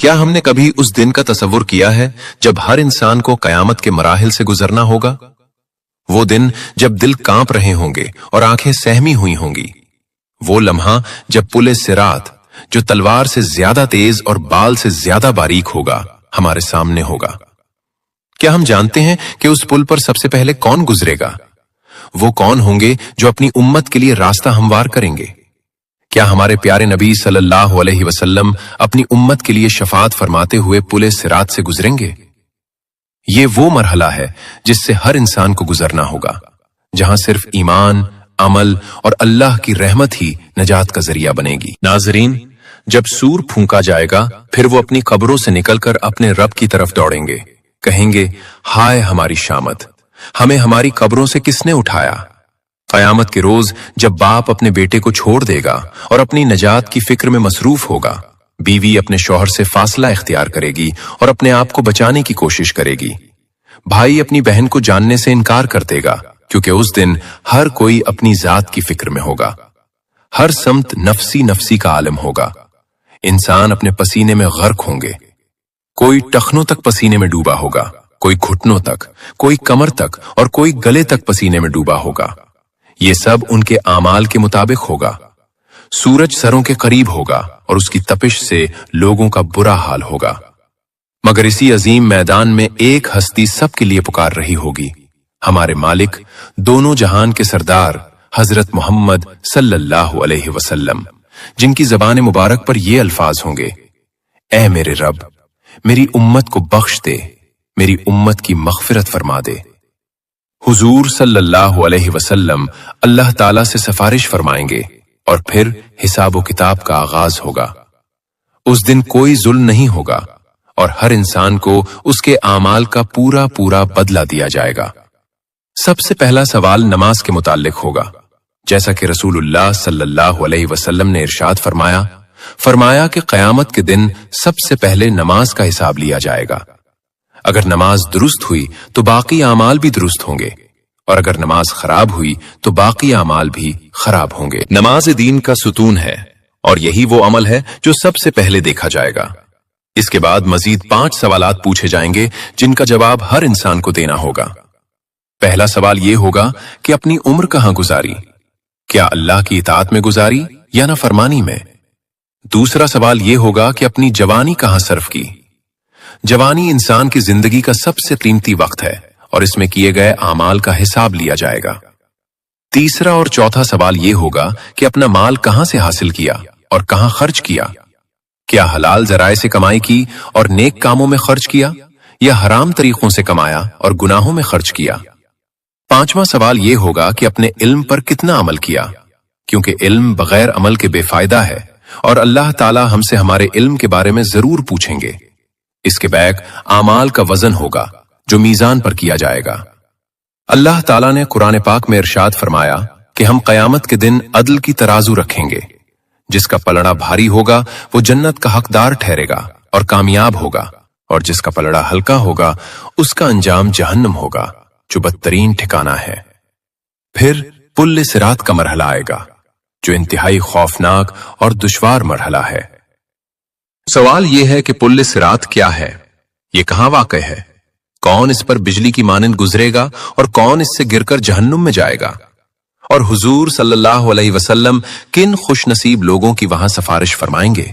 کیا ہم نے کبھی اس دن کا تصور کیا ہے جب ہر انسان کو قیامت کے مراحل سے گزرنا ہوگا؟ وہ دن جب دل کانپ رہے ہوں گے اور آنکھیں سہمی ہوئی ہوں گی، وہ لمحہ جب پل صراط جو تلوار سے زیادہ تیز اور بال سے زیادہ باریک ہوگا ہمارے سامنے ہوگا۔ کیا ہم جانتے ہیں کہ اس پل پر سب سے پہلے کون گزرے گا؟ وہ کون ہوں گے جو اپنی امت کے لیے راستہ ہموار کریں گے؟ کیا ہمارے پیارے نبی صلی اللہ علیہ وسلم اپنی امت کے لیے شفاعت فرماتے ہوئے پل صراط سے گزریں گے؟ یہ وہ مرحلہ ہے جس سے ہر انسان کو گزرنا ہوگا، جہاں صرف ایمان، عمل اور اللہ کی رحمت ہی نجات کا ذریعہ بنے گی۔ ناظرین، جب سور پھونکا جائے گا پھر وہ اپنی قبروں سے نکل کر اپنے رب کی طرف دوڑیں گے، کہیں گے ہائے ہماری شامت، ہمیں ہماری قبروں سے کس نے اٹھایا؟ قیامت کے روز جب باپ اپنے بیٹے کو چھوڑ دے گا اور اپنی نجات کی فکر میں مصروف ہوگا، بیوی اپنے شوہر سے فاصلہ اختیار کرے گی اور اپنے آپ کو بچانے کی کوشش کرے گی، بھائی اپنی بہن کو جاننے سے انکار کر دے گا، کیونکہ اس دن ہر کوئی اپنی ذات کی فکر میں ہوگا، ہر سمت نفسی نفسی کا عالم ہوگا، انسان اپنے پسینے میں غرق ہوں گے، کوئی ٹخنوں تک پسینے میں ڈوبا ہوگا، کوئی گھٹنوں تک، کوئی کمر تک اور کوئی گلے تک پسینے میں ڈوبا ہوگا۔ یہ سب ان کے اعمال کے مطابق ہوگا۔ سورج سروں کے قریب ہوگا اور اس کی تپش سے لوگوں کا برا حال ہوگا، مگر اسی عظیم میدان میں ایک ہستی سب کے لیے پکار رہی ہوگی، ہمارے مالک، دونوں جہان کے سردار حضرت محمد صلی اللہ علیہ وسلم، جن کی زبان مبارک پر یہ الفاظ ہوں گے، اے میرے رب، میری امت کو بخش دے، میری امت کی مغفرت فرما دے۔ حضور صلی اللہ علیہ وسلم اللہ تعالیٰ سے سفارش فرمائیں گے اور پھر حساب و کتاب کا آغاز ہوگا۔ اس دن کوئی ظلم نہیں ہوگا اور ہر انسان کو اس کے اعمال کا پورا پورا بدلہ دیا جائے گا۔ سب سے پہلا سوال نماز کے متعلق ہوگا، جیسا کہ رسول اللہ صلی اللہ علیہ وسلم نے ارشاد فرمایا کہ قیامت کے دن سب سے پہلے نماز کا حساب لیا جائے گا۔ اگر نماز درست ہوئی تو باقی اعمال بھی درست ہوں گے، اور اگر نماز خراب ہوئی تو باقی اعمال بھی خراب ہوں گے۔ نماز دین کا ستون ہے اور یہی وہ عمل ہے جو سب سے پہلے دیکھا جائے گا۔ اس کے بعد مزید 5 سوالات پوچھے جائیں گے جن کا جواب ہر انسان کو دینا ہوگا۔ پہلا سوال یہ ہوگا کہ اپنی عمر کہاں گزاری؟ کیا اللہ کی اطاعت میں گزاری یا نافرمانی میں؟ دوسرا سوال یہ ہوگا کہ اپنی جوانی کہاں صرف کی؟ جوانی انسان کی زندگی کا سب سے قیمتی وقت ہے اور اس میں کیے گئے اعمال کا حساب لیا جائے گا۔ تیسرا اور چوتھا سوال یہ ہوگا کہ اپنا مال کہاں سے حاصل کیا اور کہاں خرچ کیا؟ کیا حلال ذرائع سے کمائی کی اور نیک کاموں میں خرچ کیا یا حرام طریقوں سے کمایا اور گناہوں میں خرچ کیا؟ پانچواں سوال یہ ہوگا کہ اپنے علم پر کتنا عمل کیا، کیونکہ علم بغیر عمل کے بے فائدہ ہے اور اللہ تعالی ہم سے ہمارے علم کے بارے میں ضرور پوچھیں گے۔ اس کے بیک اعمال کا وزن ہوگا جو میزان پر کیا جائے گا۔ اللہ تعالیٰ نے قرآن پاک میں ارشاد فرمایا کہ ہم قیامت کے دن عدل کی ترازو رکھیں گے، جس کا پلڑا بھاری ہوگا وہ جنت کا حقدار ٹھہرے گا اور کامیاب ہوگا، اور جس کا پلڑا ہلکا ہوگا اس کا انجام جہنم ہوگا جو بدترین ٹھکانہ ہے۔ پھر پل صراط کا مرحلہ آئے گا جو انتہائی خوفناک اور دشوار مرحلہ ہے۔ سوال یہ ہے کہ پل صراط کیا ہے؟ یہ کہاں واقع ہے؟ کون اس پر بجلی کی مانند گزرے گا اور کون اس سے گر کر جہنم میں جائے گا؟ اور حضور صلی اللہ علیہ وسلم کن خوش نصیب لوگوں کی وہاں سفارش فرمائیں گے؟